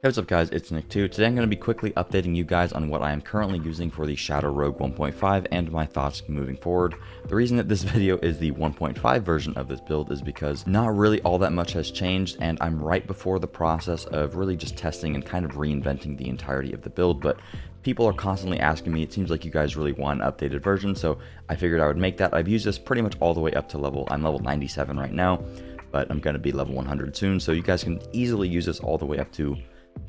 Hey, what's up guys, it's Nick2. Today I'm going to be quickly updating you guys on what I am currently using for the Shadow Rogue 1.5 and my thoughts moving forward. The reason that this video is the 1.5 version of this build is because not really all that much has changed, and I'm right before the process of really just testing and kind of reinventing the entirety of the build, but people are constantly asking me. It seems like you guys really want an updated version, so I figured I would make that. I've used this pretty much all the way up to I'm level 97 right now, but I'm going to be level 100 soon, so you guys can easily use this all the way up to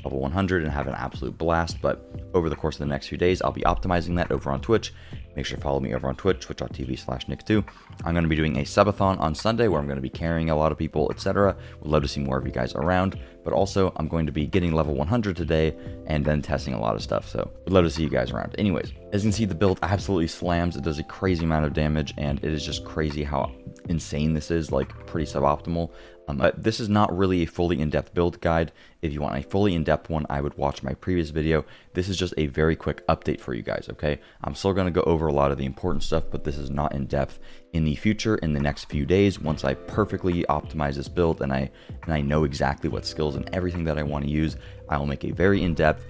level 100 and have an absolute blast. But over the course of the next few days, I'll be optimizing that over on Twitch. Make sure to follow me over on Twitch, twitch.tv/Nick2. I'm going to be doing a subathon on Sunday where I'm going to be carrying a lot of people, etc. Would love to see more of you guys around. But also, I'm going to be getting level 100 today and then testing a lot of stuff. So would love to see you guys around. Anyways, as you can see, the build absolutely slams. It does a crazy amount of damage, and it is just crazy how insane this is, like pretty suboptimal. But this is not really a fully in-depth build guide. If you want a fully in-depth one, I would watch my previous video. This is just a very quick update for you guys, okay? I'm still going to go over a lot of the important stuff, but this is not in-depth. In the future, in the next few days, once I perfectly optimize this build and I know exactly what skills and everything that I want to use, I will make a very in-depth,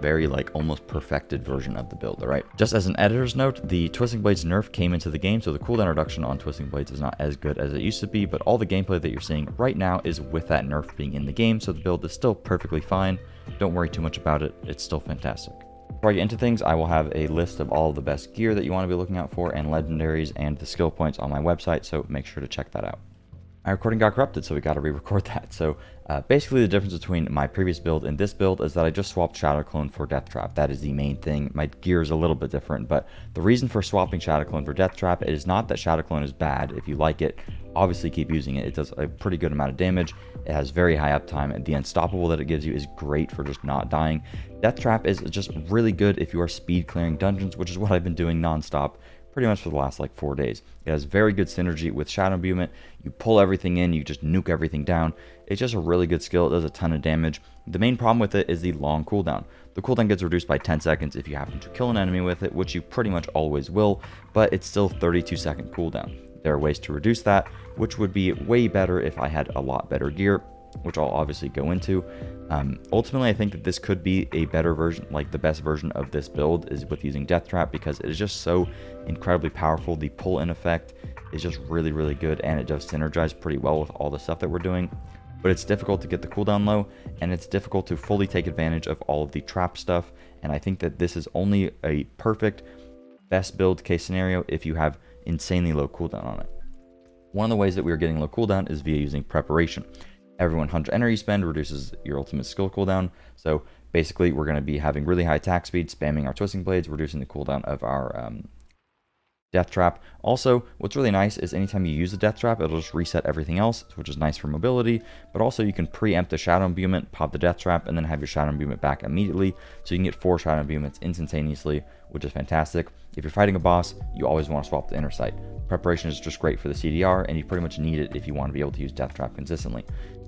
very almost perfected version of the build. All right, just as an editor's note, the Twisting Blades nerf came into the game, so the cooldown reduction on Twisting Blades is not as good as it used to be, but all the gameplay that you're seeing right now is with that nerf being in the game, so the build is still perfectly fine. Don't worry too much about it, it's still fantastic. Before I get into things, I will have a list of all of the best gear that you want to be looking out for and legendaries and the skill points on my website, so make sure to check that out. My recording got corrupted, so we got to re-record that. So basically the difference between my previous build and this build is that I just swapped Shadow Clone for Death Trap. That is the main thing. My gear is a little bit different, but the reason for swapping Shadow Clone for Death Trap is not that Shadow Clone is bad. If you like it, obviously keep using it. It does a pretty good amount of damage. It has very high uptime, and the unstoppable that it gives you is great for just not dying. Death Trap is just really good if you are speed clearing dungeons, which is what I've been doing nonstop pretty much for the last 4 days. It has very good synergy with Shadow Imbuement. You pull everything in, you just nuke everything down. It's just a really good skill. It does a ton of damage. The main problem with it is the long cooldown. The cooldown gets reduced by 10 seconds if you happen to kill an enemy with it, which you pretty much always will, but it's still 32-second cooldown. There are ways to reduce that, which would be way better if I had a lot better gear, which I'll obviously go into. Ultimately, I think that this could be a better version, the best version of this build is with using Death Trap, because it is just so incredibly powerful. The pull-in effect is just really, really good, and it does synergize pretty well with all the stuff that we're doing. But it's difficult to get the cooldown low, and it's difficult to fully take advantage of all of the trap stuff, and I think that this is only a perfect best build case scenario if you have insanely low cooldown on it. One of the ways that we are getting low cooldown is via using Preparation. Every 100 energy spend reduces your ultimate skill cooldown. So basically, we're going to be having really high attack speed, spamming our Twisting Blades, reducing the cooldown of our Death Trap. Also, what's really nice is anytime you use the Death Trap, it'll just reset everything else, which is nice for mobility. But also, you can preempt the Shadow Imbuement, pop the Death Trap, and then have your Shadow Imbuement back immediately. So you can get 4 Shadow Imbuments instantaneously, which is fantastic. If you're fighting a boss, you always want to swap the Inner Sight. Preparation is just great for the CDR, and you pretty much need it if you want to be able to use Death Trap consistently.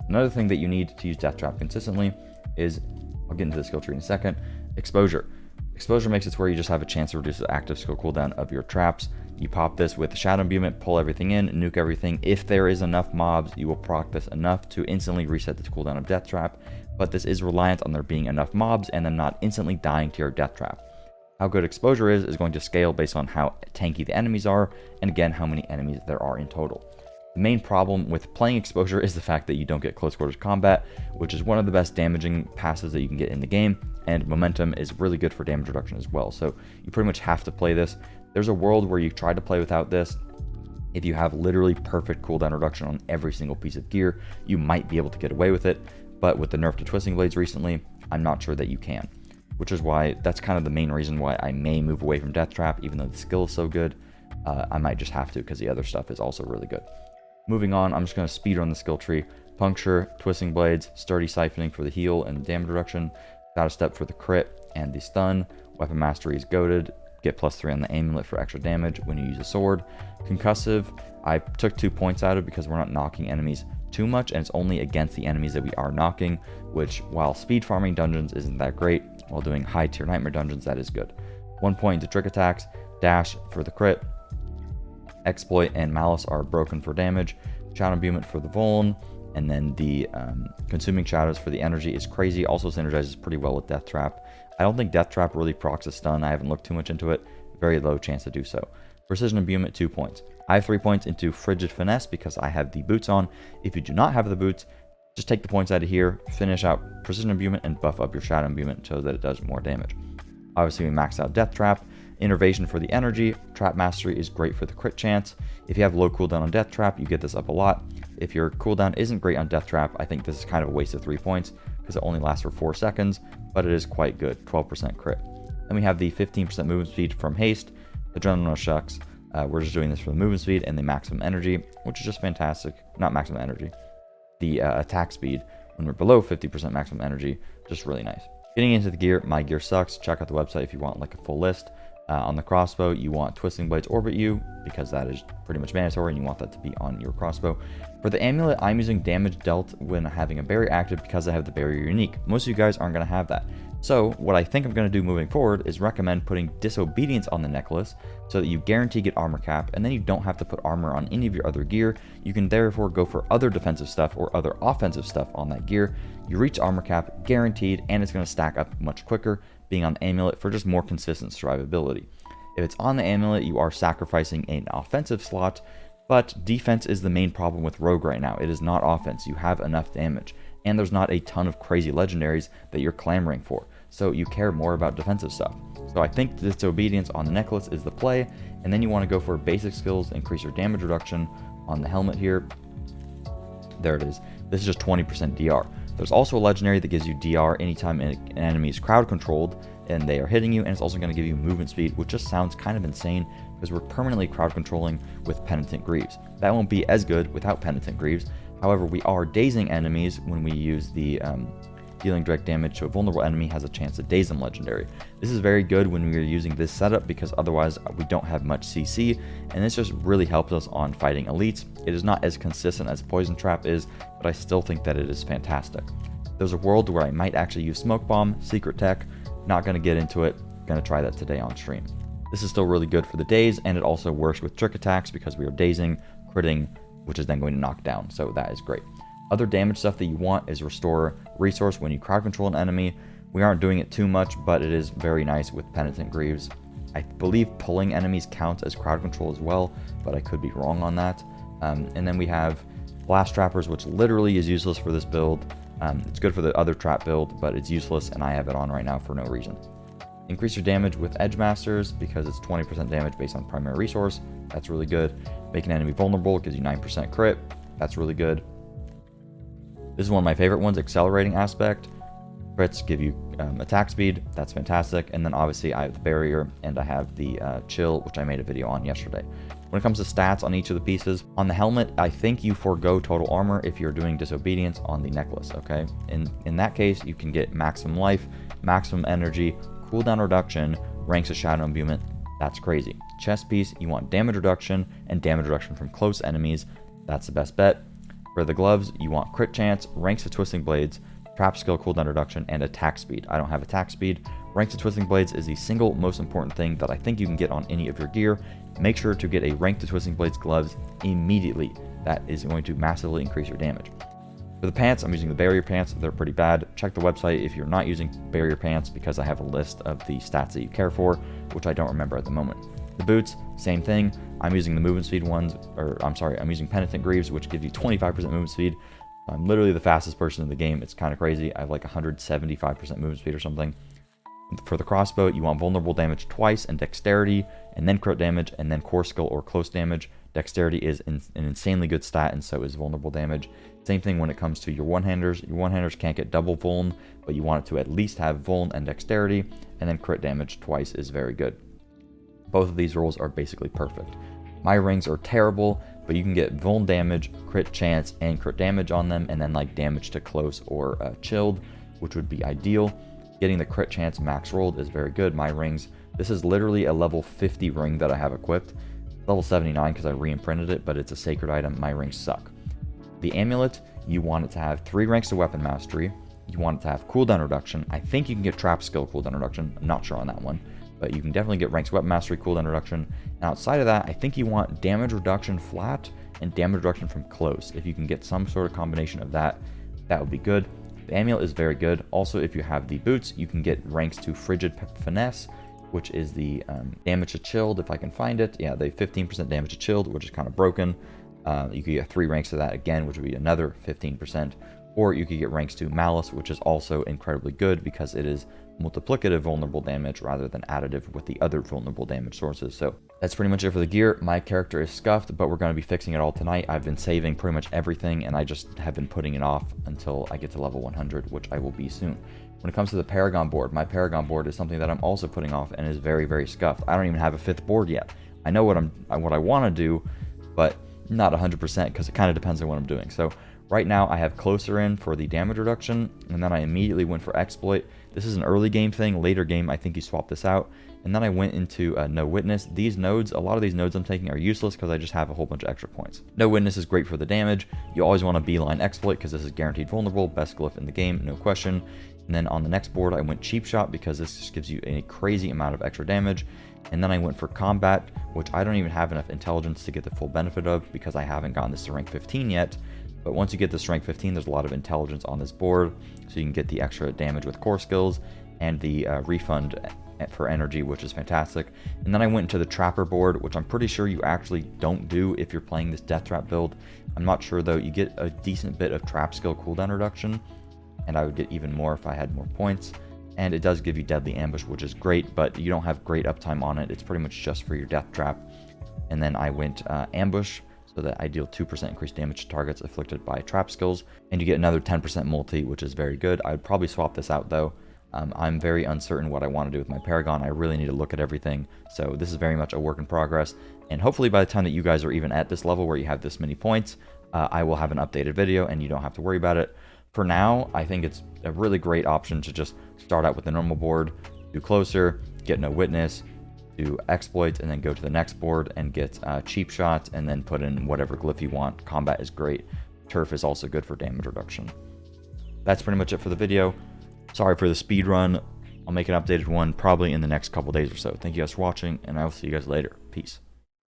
Another thing that you need to use Death Trap consistently is, I'll get into the skill tree in a second, Exposure. Exposure makes it to where you just have a chance to reduce the active skill cooldown of your traps. You pop this with Shadow Imbuement, pull everything in, nuke everything. If there is enough mobs, you will proc this enough to instantly reset the cooldown of Death Trap, but this is reliant on there being enough mobs and them not instantly dying to your Death Trap. How good Exposure is going to scale based on how tanky the enemies are, and again, how many enemies there are in total. The main problem with playing Exposure is the fact that you don't get close quarters combat, which is one of the best damaging passes that you can get in the game, and Momentum is really good for damage reduction as well. So you pretty much have to play this. There's a world where you try to play without this. If you have literally perfect cooldown reduction on every single piece of gear, you might be able to get away with it, but with the nerf to Twisting Blades recently, I'm not sure that you can. Which is why, that's kind of the main reason why I may move away from Death Trap, even though the skill is so good. I might just have to, because the other stuff is also really good. Moving on, I'm just going to speed run the skill tree. Puncture, Twisting Blades, Sturdy Siphoning for the heal and damage reduction, Shadow Step for the crit and the stun, Weapon Mastery is goated, get +3 on the amulet for extra damage when you use a sword. Concussive, I took 2 points out of because we're not knocking enemies too much, and it's only against the enemies that we are knocking, which while speed farming dungeons isn't that great, while doing high tier nightmare dungeons, that is good. 1 point to trick attacks, Dash for the crit, Exploit and Malice are broken for damage, Shadow Imbuement for the Vuln, And then the consuming shadows for the energy is crazy. Also synergizes pretty well with Death Trap. I don't think Death Trap really procs a stun. I haven't looked too much into it. Very low chance to do so. Precision Imbuement, 2 points. I have 3 points into Frigid Finesse because I have the boots on. If you do not have the boots, just take the points out of here, finish out Precision Imbuement, and buff up your Shadow Imbuement so that it does more damage. Obviously, we maxed out Death Trap. Innervation for the energy. Trap Mastery is great for the crit chance. If you have low cooldown on Death Trap, you get this up a lot. If your cooldown isn't great on Death Trap, I think this is kind of a waste of 3 points because it only lasts for 4 seconds, but it is quite good, 12% crit. Then we have the 15% movement speed from Haste. Adrenaline Shucks. We're just doing this for the movement speed and the maximum energy, which is just fantastic. Not maximum energy. The attack speed when we're below 50% maximum energy, just really nice. Getting into the gear, my gear sucks. Check out the website if you want like a full list. On the crossbow, you want Twisting Blades Orbit You, because that is pretty much mandatory and you want that to be on your crossbow. For the amulet, I'm using damage dealt when having a barrier active because I have the barrier unique. Most of you guys aren't going to have that. So what I think I'm going to do moving forward is recommend putting Disobedience on the necklace so that you guarantee get armor cap, and then you don't have to put armor on any of your other gear. You can therefore go for other defensive stuff or other offensive stuff on that gear. You reach armor cap guaranteed, and it's going to stack up much quicker being on the amulet for just more consistent survivability. If it's on the amulet, you are sacrificing an offensive slot, but defense is the main problem with Rogue right now. It is not offense. You have enough damage, and there's not a ton of crazy legendaries that you're clamoring for, so you care more about defensive stuff. So I think Disobedience on the necklace is the play, and then you want to go for basic skills, increase your damage reduction on the helmet here. There it is. This is just 20% DR. There's also a legendary that gives you DR anytime an enemy is crowd controlled and they are hitting you, and it's also going to give you movement speed, which just sounds kind of insane because we're permanently crowd controlling with Penitent Greaves. That won't be as good without Penitent Greaves. However, we are dazing enemies when we use the dealing direct damage to a vulnerable enemy has a chance to daze them legendary. This is very good when we are using this setup because otherwise we don't have much CC, and this just really helps us on fighting elites. It is not as consistent as Poison Trap is, but I still think that it is fantastic. There's a world where I might actually use Smoke Bomb, Secret Tech. Not going to get into it. Going to try that today on stream. This is still really good for the daze, and it also works with trick attacks because we are dazing, critting, which is then going to knock down, so that is great. Other damage stuff that you want is restore resource when you crowd control an enemy. We aren't doing it too much, but it is very nice with Penitent Greaves. I believe pulling enemies counts as crowd control as well, but I could be wrong on that. And then we have Blast Trappers, which literally is useless for this build. It's good for the other trap build, but it's useless, and I have it on right now for no reason. Increase your damage with Edge Masters because it's 20% damage based on primary resource. That's really good. Make an enemy vulnerable, gives you 9% crit. That's really good. This is one of my favorite ones, Accelerating Aspect. Crits give you attack speed. That's fantastic. And then obviously I have the Barrier, and I have the Chill, which I made a video on yesterday. When it comes to stats on each of the pieces, on the helmet, I think you forego total armor if you're doing Disobedience on the necklace, okay? In that case, you can get maximum life, maximum energy, cooldown reduction, ranks of Shadow Imbuement. That's crazy. Chest piece, you want damage reduction and damage reduction from close enemies. That's the best bet. For the gloves, you want crit chance, ranks of Twisting Blades, trap skill cooldown reduction, and attack speed. I don't have attack speed. Ranks of Twisting Blades is the single most important thing that I think you can get on any of your gear. Make sure to get a Rank to Twisting Blades gloves immediately. That is going to massively increase your damage. For the pants, I'm using the Barrier Pants. They're pretty bad. Check the website if you're not using Barrier Pants because I have a list of the stats that you care for, which I don't remember at the moment. The boots, same thing. I'm using the movement speed ones, I'm using Penitent Greaves, which gives you 25% movement speed. I'm literally the fastest person in the game. It's kind of crazy. I have like 175% movement speed or something. For the crossbow, you want vulnerable damage twice and dexterity, and then crit damage, and then core skill or close damage. Dexterity is an insanely good stat, and so is vulnerable damage. Same thing when it comes to your one-handers. Your one-handers can't get double vuln, but you want it to at least have vuln and dexterity, and then crit damage twice is very good. Both of these rolls are basically perfect. My rings are terrible, but you can get vuln damage, crit chance, and crit damage on them, and then like damage to close or chilled, which would be ideal. Getting the crit chance max rolled is very good. My rings, this is literally a level 50 ring that I have equipped. Level 79 because I re-imprinted it, but it's a sacred item. My rings suck. The amulet, you want it to have 3 ranks of weapon mastery. You want it to have cooldown reduction. I think you can get trap skill cooldown reduction. I'm not sure on that one. but you can definitely get ranks weapon mastery, cooldown reduction. And outside of that, I think you want damage reduction flat and damage reduction from close. If you can get some sort of combination of that, that would be good. The amulet is very good. Also, if you have the boots, you can get ranks to frigid finesse, which is the damage to chilled, if I can find it. Yeah, the 15% damage to chilled, which is kind of broken. You could get 3 ranks to that again, which would be another 15%. Or you could get ranks to malice, which is also incredibly good because it is multiplicative vulnerable damage rather than additive with the other vulnerable damage sources. So that's pretty much it for the gear. My character is scuffed, but we're going to be fixing it all tonight. I've been saving pretty much everything, and I just have been putting it off until I get to level 100, which I will be soon. When it comes to the Paragon board, my Paragon board is something that I'm also putting off and is very, very scuffed. I don't even have a 5th board yet. I know what I want to do, but not 100% because it kind of depends on what I'm doing. So right now I have closer in for the damage reduction, and then I immediately went for exploit. This is an early game thing. Later game, I think you swap this out. And then I went into no witness. These nodes, a lot of these nodes I'm taking are useless because I just have a whole bunch of extra points. No witness is great for the damage. You always want to beeline exploit because this is guaranteed vulnerable. Best glyph in the game, no question. And then on the next board, I went cheap shot because this just gives you a crazy amount of extra damage. And then I went for combat, which I don't even have enough intelligence to get the full benefit of because I haven't gotten this to rank 15 yet. But once you get this to rank 15, there's a lot of intelligence on this board, so you can get the extra damage with core skills and the refund for energy, which is fantastic. And then I went to the trapper board, which I'm pretty sure you actually don't do if you're playing this death trap build. I'm not sure though. You get a decent bit of trap skill cooldown reduction, and I would get even more if I had more points. And it does give you deadly ambush, which is great, but you don't have great uptime on it. It's pretty much just for your death trap. And then I went ambush, so that I deal 2% increased damage to targets afflicted by trap skills, and you get another 10% multi, which is very good. I would probably swap this out though. I'm very uncertain what I want to do with my Paragon. I really need to look at everything, so this is very much a work in progress, and hopefully by the time that you guys are even at this level where you have this many points, I will have an updated video and you don't have to worry about it. For now, I think it's a really great option to just start out with the normal board, do closer, get no witness, do exploit, and then go to the next board and get cheap shot, and then put in whatever glyph you want. Combat is great. Turf is also good for damage reduction. That's pretty much it for the video. Sorry for the speed run. I'll make an updated one probably in the next couple days or so. Thank you guys for watching, and I will see you guys later. Peace.